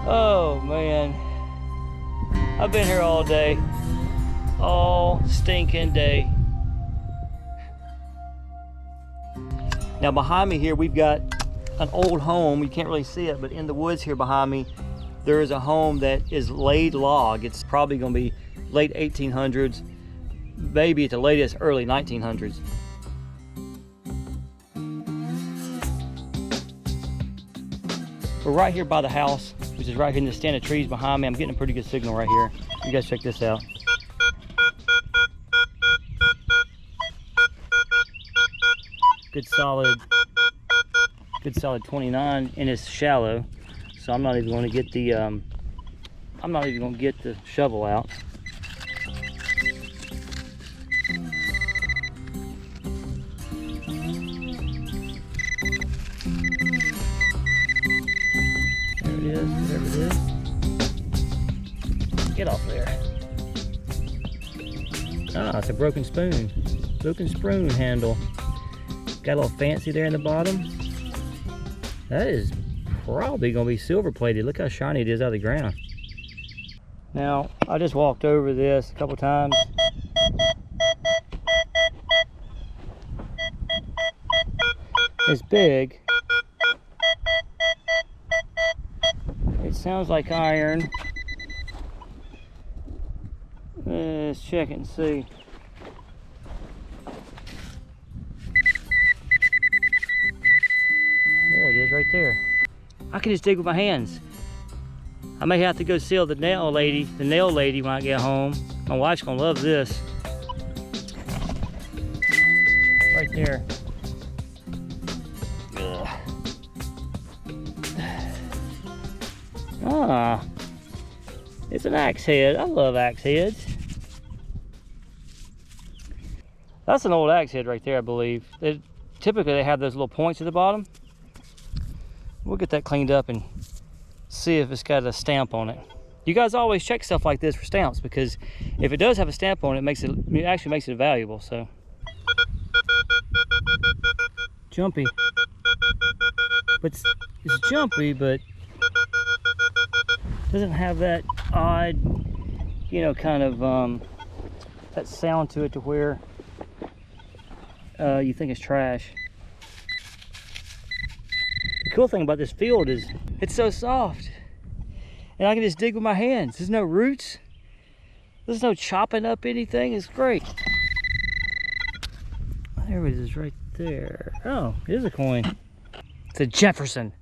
Oh man, I've been here all day, all stinking day. Now behind me here, we've got an old home. You can't really see it, but in the woods here behind me, there is a home that is laid log. It's probably gonna be late 1800s, maybe at the latest early 1900s. We're right here by the house, which is right here in the stand of trees behind me. I'm getting a pretty good signal right here. You guys check this out. Good solid 29, and it's shallow, so I'm not even going to get the shovel out. There it is, whatever it is. Get off there. Ah, it's a broken spoon handle. Got a little fancy there in the bottom. That is probably gonna be silver plated. Look how shiny it is out of the ground. Now, I just walked over this a couple times. It's big. It sounds like iron. Let's check it and see. There it is right there. I can just dig with my hands. I may have to go see the nail lady when I get home. My wife's gonna love this. Right there. Ugh. Ah, it's an axe head. I love axe heads. That's an old axe head right there, I believe. Typically they have those little points at the bottom. We'll get that cleaned up and see if it's got a stamp on it. You guys always check stuff like this for stamps, because if it does have a stamp on it, it actually makes it valuable. So jumpy, but it's jumpy, but doesn't have that odd, you know, kind of that sound to it to where you think it's trash. The cool thing about this field is it's so soft, and I can just dig with my hands. There's no roots, there's no chopping up anything. It's great. There it is right there. Oh, it is a coin. It's a Jefferson.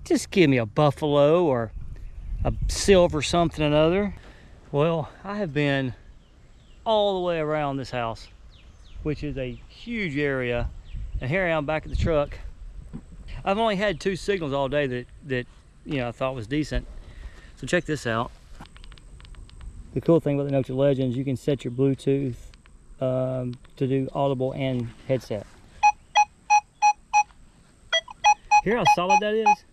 Just give me a buffalo or a silver something or another. Well, I have been all the way around this house, which is a huge area, and here I am back at the truck. I've only had 2 signals all day that you know, I thought was decent. So check this out. The cool thing about the Note Your Legends, you can set your Bluetooth to do audible and headset. Hear how solid that is?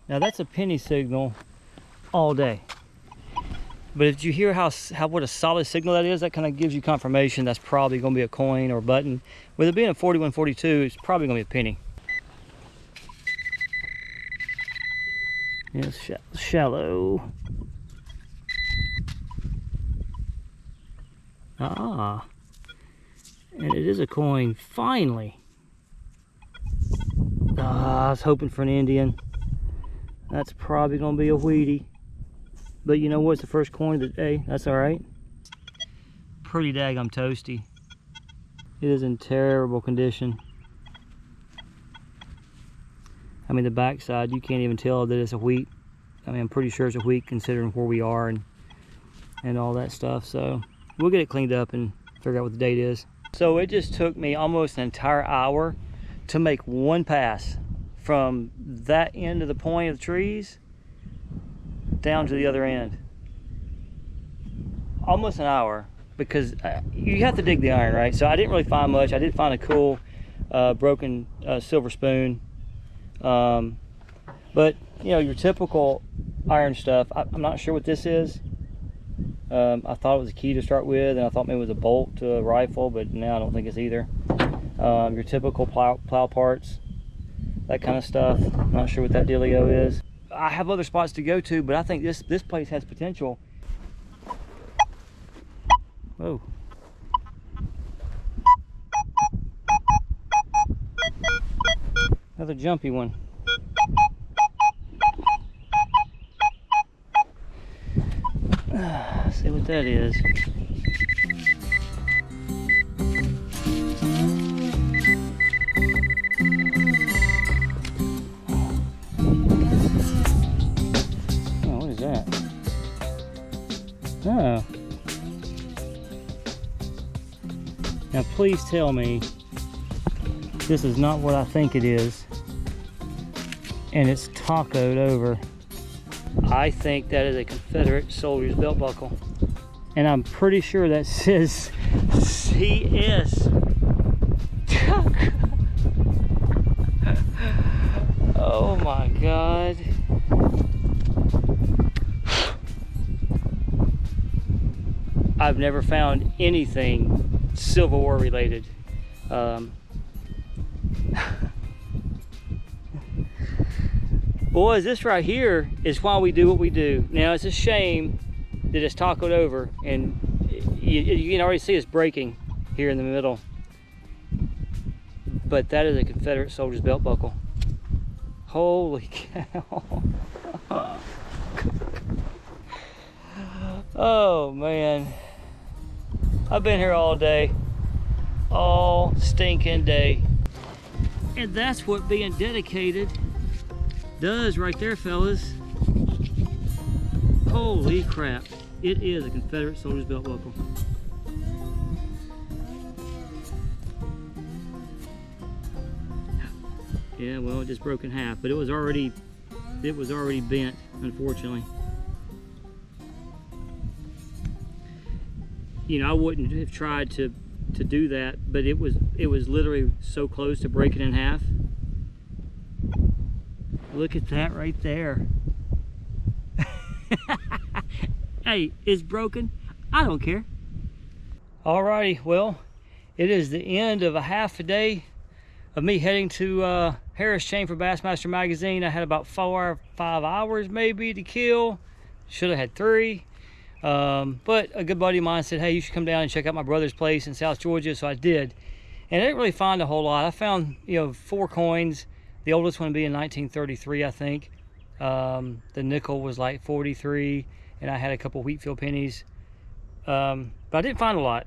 Now that's a penny signal all day. But if you hear what a solid signal that is, that kind of gives you confirmation that's probably going to be a coin or a button. With it being a 4142, it's probably going to be a penny. It's shallow. Ah, and it is a coin, finally. Ah, I was hoping for an Indian. That's probably going to be a Wheatie. But you know what? It's the first coin of the day. That's all right. Pretty daggum toasty. It is in terrible condition. I mean, the backside, you can't even tell that it's a wheat. I mean, I'm pretty sure it's a wheat considering where we are and all that stuff. So we'll get it cleaned up and figure out what the date is. So it just took me almost an entire hour to make one pass from that end of the point of the trees down to the other end. Almost an hour, because you have to dig the iron, right? So I didn't really find much. I did find a cool broken silver spoon, but you know, your typical iron stuff. I'm not sure what this is. I thought it was a key to start with, and I thought maybe it was a bolt to a rifle, but now I don't think it's either. Your typical plow parts. that kind of stuff. Not sure what that dealio is. I have other spots to go to, but I think this place has potential. Whoa. Another jumpy one. See what that is. Oh, what is that? Oh. Now please tell me this is not what I think it is, and it's tacoed over. I think that is a Confederate soldier's belt buckle, and I'm pretty sure that says CS. Oh my God. I've never found anything Civil War related. Boys, this right here is why we do what we do. Now, it's a shame that it's tacoed over, and you can already see it's breaking here in the middle. But that is a Confederate soldier's belt buckle. Holy cow. Oh man, I've been here all day, all stinking day. And that's what being dedicated does right there, fellas. Holy crap, it is a Confederate soldier's belt buckle. Yeah, well, it just broke in half, but it was already bent, unfortunately. You know, I wouldn't have tried to do that, but it was literally so close to breaking in half. Look at that right there. Hey, it's broken. I don't care. Alrighty, well, it is the end of a half a day of me heading to Harris Chain for Bassmaster Magazine. I had about 4 or 5 hours maybe to kill. Should have had 3. But a good buddy of mine said, hey, you should come down and check out my brother's place in South Georgia. So I did. And I didn't really find a whole lot. I found, 4 coins. The oldest one being 1933, I think. The nickel was like 43, and I had a couple Wheatfield pennies. But I didn't find a lot.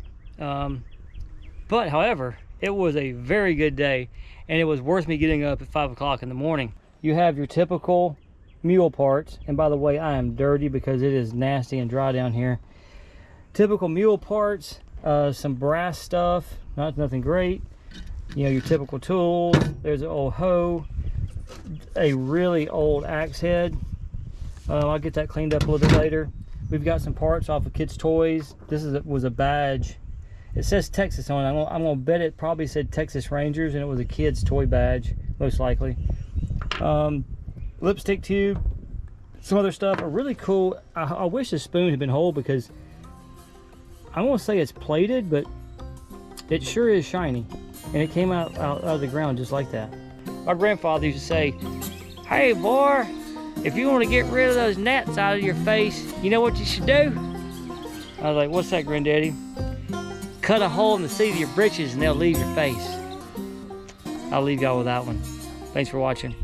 But however, it was a very good day, and it was worth me getting up at 5 o'clock in the morning. You have your typical mule parts, and by the way, I am dirty because it is nasty and dry down here. Typical mule parts, some brass stuff, nothing great. Your typical tools. There's an old hoe, a really old axe head. I'll get that cleaned up a little bit later. We've got some parts off of kids' toys. This was a badge. It says Texas on it. I'm gonna bet it probably said Texas Rangers, and it was a kid's toy badge, most likely. Lipstick tube, some other stuff. A really cool. I wish the spoon had been whole, because I'm gonna say it's plated, but it sure is shiny, and it came out of the ground just like that. My grandfather used to say, "Hey boy, if you want to get rid of those gnats out of your face, you know what you should do?" I was like, "What's that, Granddaddy?" "Cut a hole in the seat of your britches and they'll leave your face." I'll leave y'all with that one. Thanks for watching.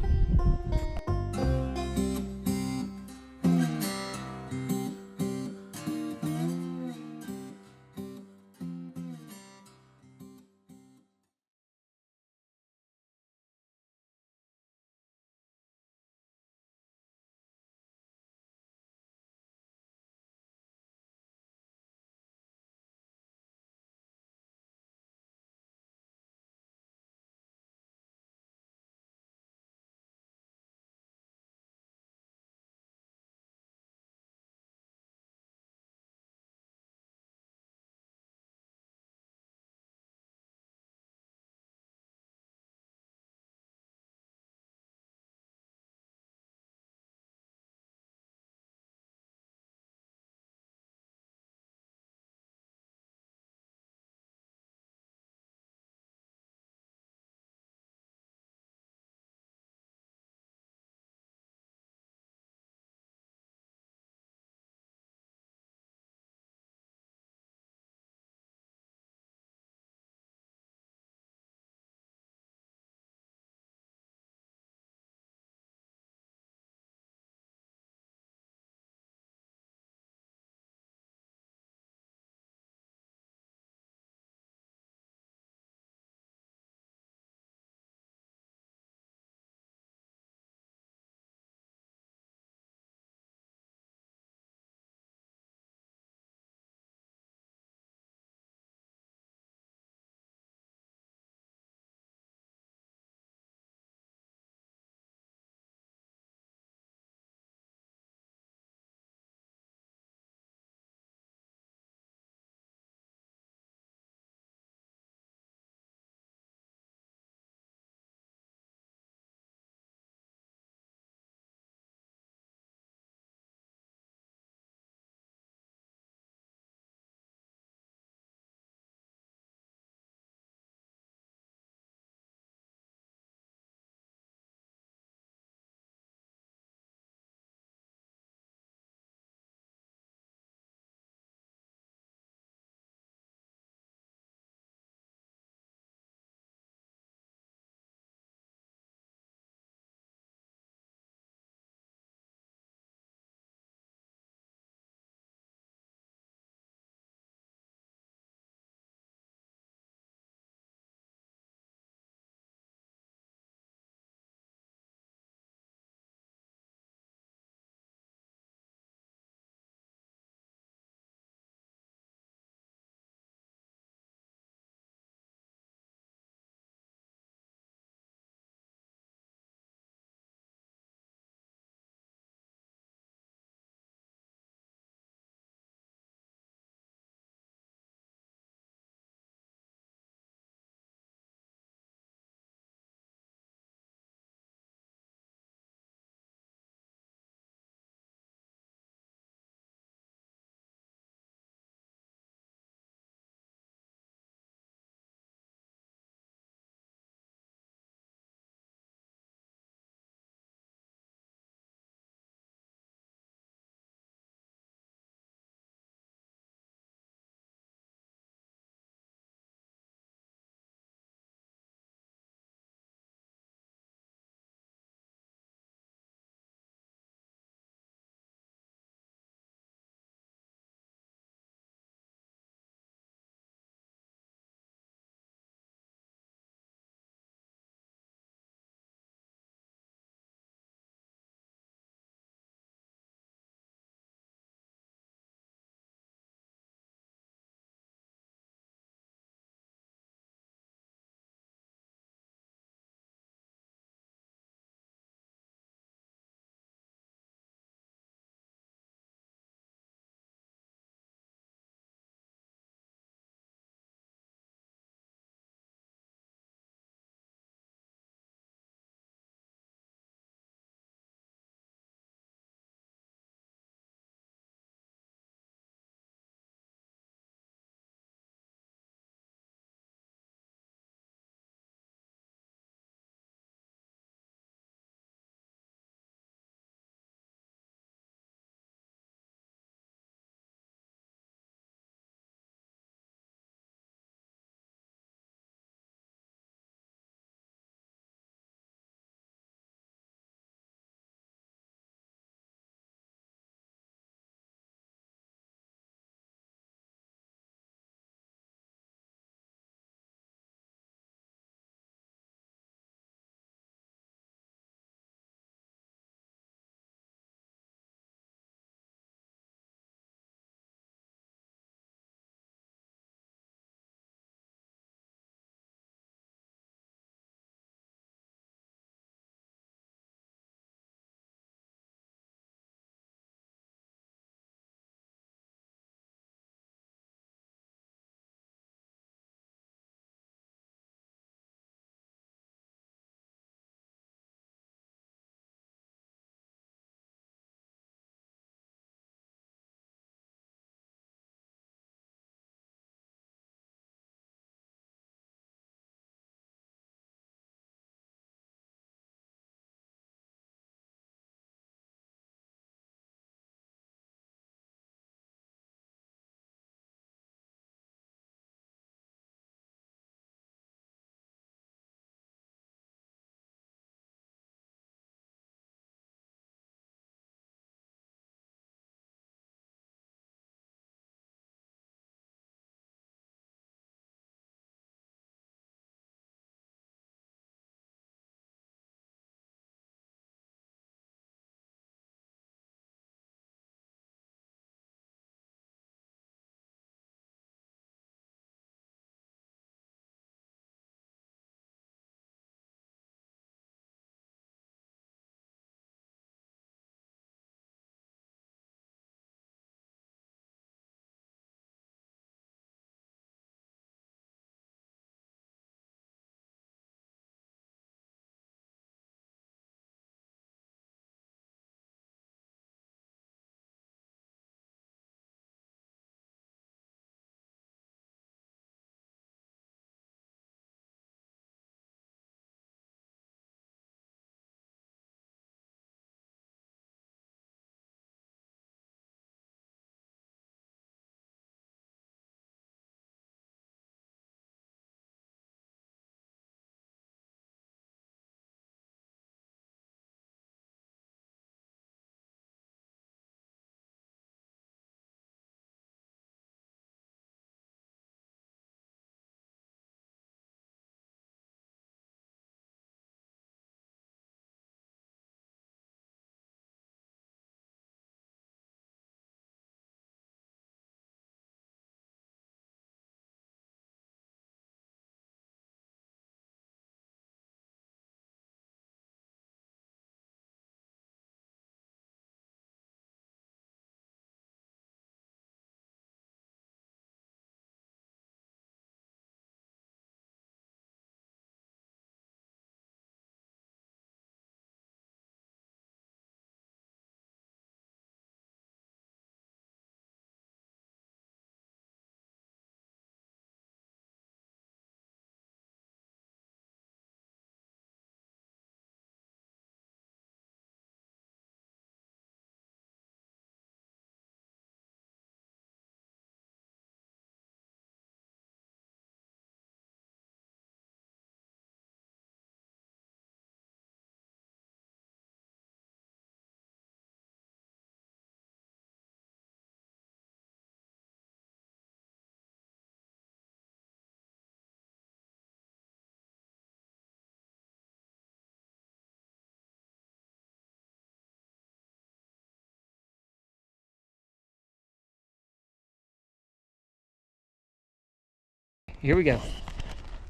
here we go.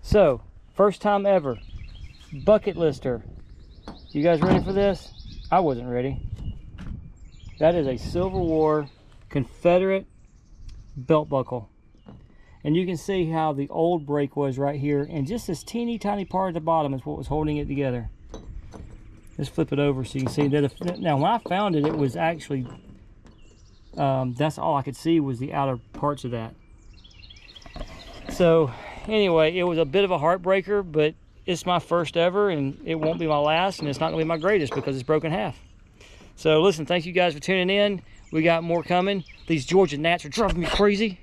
So, first time ever, bucket lister. You guys ready for this? I wasn't ready. That is a Civil War Confederate belt buckle. And you can see how the old break was right here, and just this teeny tiny part at the bottom is what was holding it together. Let's flip it over so you can see that. Now when I found it, it was actually, that's all I could see was the outer parts of that. So anyway, it was a bit of a heartbreaker, but it's my first ever, and it won't be my last, and it's not gonna be my greatest because it's broken half. So listen, thank you guys for tuning in. We got more coming. These Georgia gnats are driving me crazy.